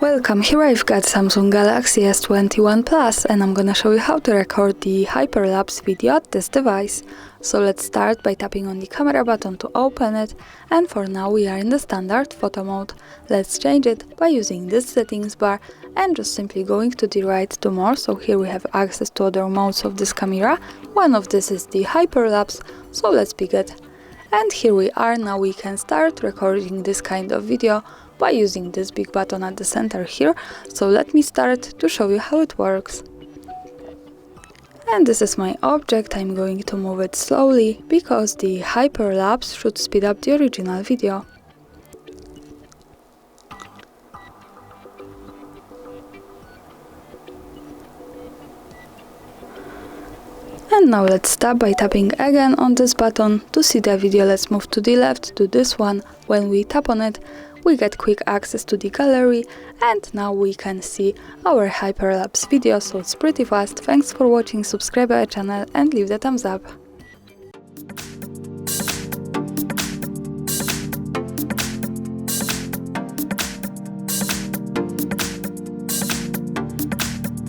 Welcome, here I've got Samsung Galaxy S21 Plus and I'm gonna show you how to record the hyperlapse video at this device. So let's start by tapping on the camera button to open it, and for now we are in the standard photo mode. Let's change it by using this settings bar and just simply going to the right to more. So here we have access to other modes of this camera. One of this is the hyperlapse, so let's pick it. And here we are, now we can start recording this kind of video by using this big button at the center here. So let me start to show you how it works. And this is my object. I'm going to move it slowly because the hyperlapse should speed up the original video. And now let's stop by tapping again on this button to see the video. Let's move to the left to this one. When we tap on it, we get quick access to the gallery, and now we can see our hyperlapse video, so it's pretty fast. Thanks for watching, subscribe our channel and leave the thumbs up.